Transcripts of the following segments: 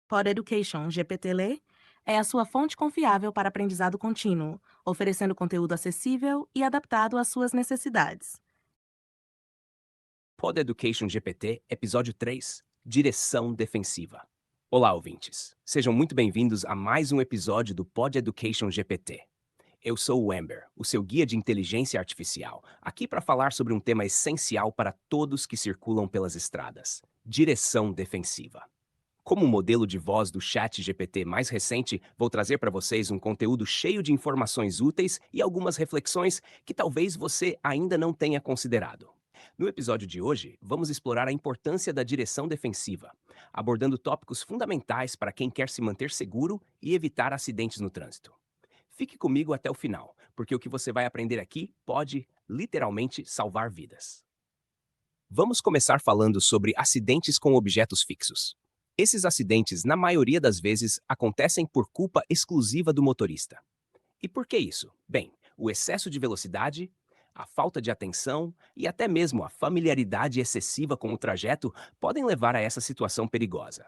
Pod Education GPT-Lê é a sua fonte confiável para aprendizado contínuo, oferecendo conteúdo acessível e adaptado às suas necessidades. Pod Education GPT, episódio 3, Direção Defensiva. Olá, ouvintes. Sejam muito bem-vindos a mais um episódio do Pod Education GPT. Eu sou o Amber, o seu guia de inteligência artificial, aqui para falar sobre um tema essencial para todos que circulam pelas estradas: direção defensiva. Como modelo de voz do Chat GPT mais recente, vou trazer para vocês um conteúdo cheio de informações úteis e algumas reflexões que talvez você ainda não tenha considerado. No episódio de hoje, vamos explorar a importância da direção defensiva, abordando tópicos fundamentais para quem quer se manter seguro e evitar acidentes no trânsito. Fique comigo até o final, porque o que você vai aprender aqui pode, literalmente, salvar vidas. Vamos começar falando sobre acidentes com objetos fixos. Esses acidentes, na maioria das vezes, acontecem por culpa exclusiva do motorista. E por que isso? Bem, o excesso de velocidade, a falta de atenção e até mesmo a familiaridade excessiva com o trajeto podem levar a essa situação perigosa.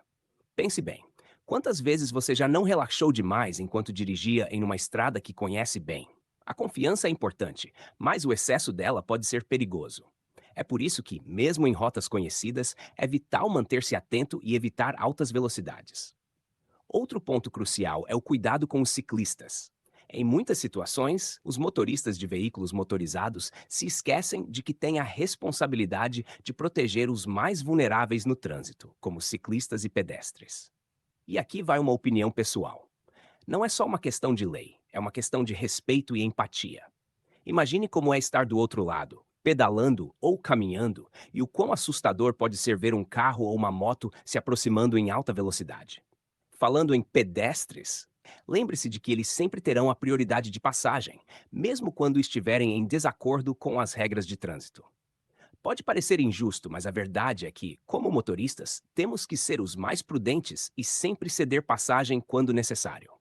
Pense bem: quantas vezes você já não relaxou demais enquanto dirigia em uma estrada que conhece bem? A confiança é importante, mas o excesso dela pode ser perigoso. É por isso que, mesmo em rotas conhecidas, é vital manter-se atento e evitar altas velocidades. Outro ponto crucial é o cuidado com os ciclistas. Em muitas situações, os motoristas de veículos motorizados se esquecem de que têm a responsabilidade de proteger os mais vulneráveis no trânsito, como ciclistas e pedestres. E aqui vai uma opinião pessoal. Não é só uma questão de lei, é uma questão de respeito e empatia. Imagine como é estar do outro lado, pedalando ou caminhando, e o quão assustador pode ser ver um carro ou uma moto se aproximando em alta velocidade. Falando em pedestres, lembre-se de que eles sempre terão a prioridade de passagem, mesmo quando estiverem em desacordo com as regras de trânsito. Pode parecer injusto, mas a verdade é que, como motoristas, temos que ser os mais prudentes e sempre ceder passagem quando necessário.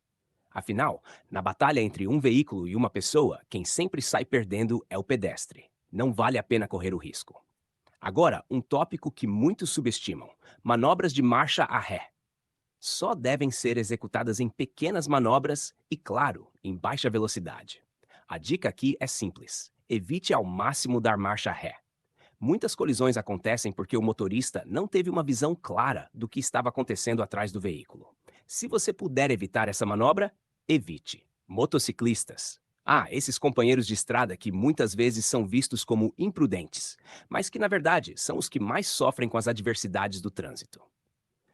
Afinal, na batalha entre um veículo e uma pessoa, quem sempre sai perdendo é o pedestre. Não vale a pena correr o risco. Agora, um tópico que muitos subestimam: manobras de marcha a ré. Só devem ser executadas em pequenas manobras e, claro, em baixa velocidade. A dica aqui é simples: evite ao máximo dar marcha ré. Muitas colisões acontecem porque o motorista não teve uma visão clara do que estava acontecendo atrás do veículo. Se você puder evitar essa manobra, evite. Motociclistas. Esses companheiros de estrada que muitas vezes são vistos como imprudentes, mas que na verdade são os que mais sofrem com as adversidades do trânsito.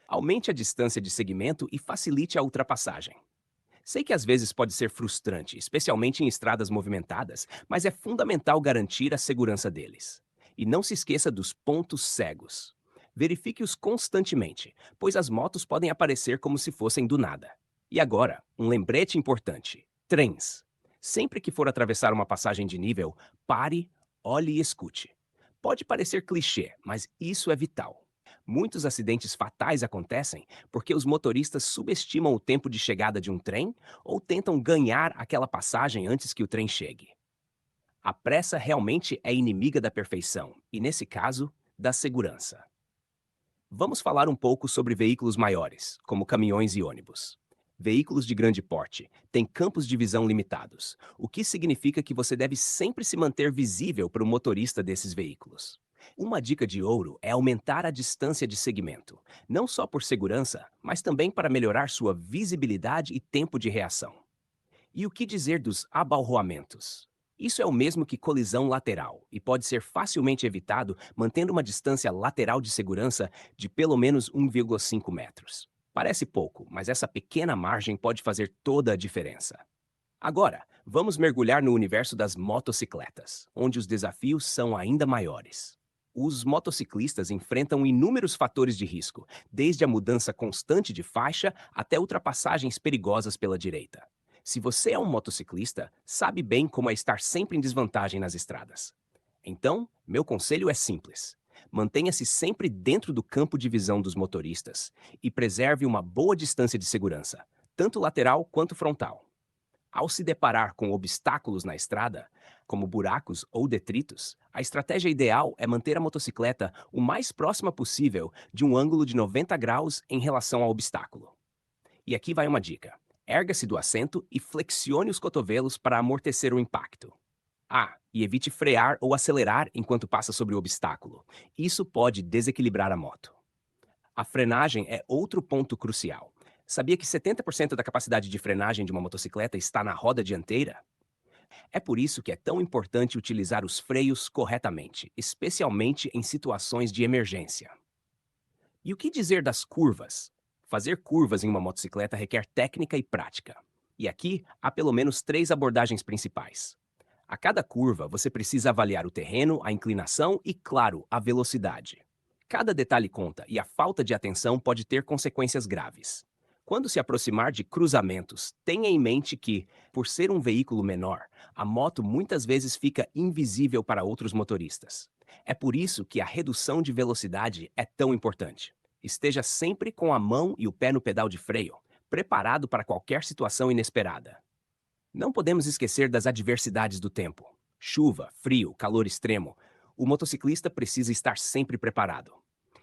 Aumente a distância de segmento e facilite a ultrapassagem. Sei que às vezes pode ser frustrante, especialmente em estradas movimentadas, mas é fundamental garantir a segurança deles. E não se esqueça dos pontos cegos. Verifique-os constantemente, pois as motos podem aparecer como se fossem do nada. E agora, um lembrete importante: trens. Sempre que for atravessar uma passagem de nível, pare, olhe e escute. Pode parecer clichê, mas isso é vital. Muitos acidentes fatais acontecem porque os motoristas subestimam o tempo de chegada de um trem ou tentam ganhar aquela passagem antes que o trem chegue. A pressa realmente é inimiga da perfeição e, nesse caso, da segurança. Vamos falar um pouco sobre veículos maiores, como caminhões e ônibus. Veículos de grande porte têm campos de visão limitados, o que significa que você deve sempre se manter visível para o motorista desses veículos. Uma dica de ouro é aumentar a distância de segmento, não só por segurança, mas também para melhorar sua visibilidade e tempo de reação. E o que dizer dos abalroamentos? Isso é o mesmo que colisão lateral e pode ser facilmente evitado mantendo uma distância lateral de segurança de pelo menos 1,5 metros. Parece pouco, mas essa pequena margem pode fazer toda a diferença. Agora, vamos mergulhar no universo das motocicletas, onde os desafios são ainda maiores. Os motociclistas enfrentam inúmeros fatores de risco, desde a mudança constante de faixa até ultrapassagens perigosas pela direita. Se você é um motociclista, sabe bem como é estar sempre em desvantagem nas estradas. Então, meu conselho é simples: mantenha-se sempre dentro do campo de visão dos motoristas e preserve uma boa distância de segurança, tanto lateral quanto frontal. Ao se deparar com obstáculos na estrada, como buracos ou detritos, a estratégia ideal é manter a motocicleta o mais próxima possível de um ângulo de 90 graus em relação ao obstáculo. E aqui vai uma dica: erga-se do assento e flexione os cotovelos para amortecer o impacto. Ah, e evite frear ou acelerar enquanto passa sobre o obstáculo. Isso pode desequilibrar a moto. A frenagem é outro ponto crucial. Sabia que 70% da capacidade de frenagem de uma motocicleta está na roda dianteira? É por isso que é tão importante utilizar os freios corretamente, especialmente em situações de emergência. E o que dizer das curvas? Fazer curvas em uma motocicleta requer técnica e prática. E aqui há pelo menos três abordagens principais. A cada curva, você precisa avaliar o terreno, a inclinação e, claro, a velocidade. Cada detalhe conta e a falta de atenção pode ter consequências graves. Quando se aproximar de cruzamentos, tenha em mente que, por ser um veículo menor, a moto muitas vezes fica invisível para outros motoristas. É por isso que a redução de velocidade é tão importante. Esteja sempre com a mão e o pé no pedal de freio, preparado para qualquer situação inesperada. Não podemos esquecer das adversidades do tempo. Chuva, frio, calor extremo. O motociclista precisa estar sempre preparado.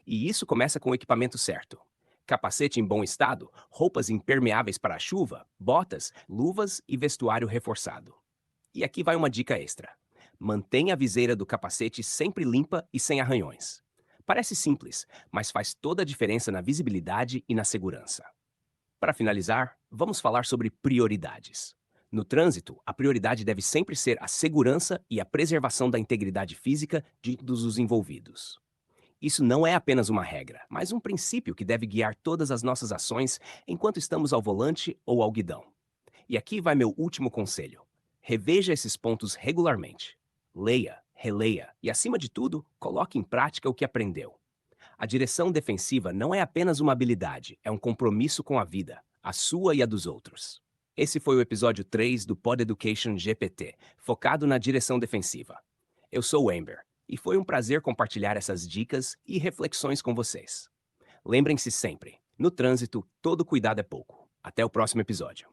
E isso começa com o equipamento certo. Capacete em bom estado, roupas impermeáveis para a chuva, botas, luvas e vestuário reforçado. E aqui vai uma dica extra: mantenha a viseira do capacete sempre limpa e sem arranhões. Parece simples, mas faz toda a diferença na visibilidade e na segurança. Para finalizar, vamos falar sobre prioridades. No trânsito, a prioridade deve sempre ser a segurança e a preservação da integridade física de todos os envolvidos. Isso não é apenas uma regra, mas um princípio que deve guiar todas as nossas ações enquanto estamos ao volante ou ao guidão. E aqui vai meu último conselho: reveja esses pontos regularmente. Leia, releia e, acima de tudo, coloque em prática o que aprendeu. A direção defensiva não é apenas uma habilidade, é um compromisso com a vida, a sua e a dos outros. Esse foi o episódio 3 do Pod Education GPT, focado na direção defensiva. Eu sou o Amber, e foi um prazer compartilhar essas dicas e reflexões com vocês. Lembrem-se sempre, no trânsito, todo cuidado é pouco. Até o próximo episódio.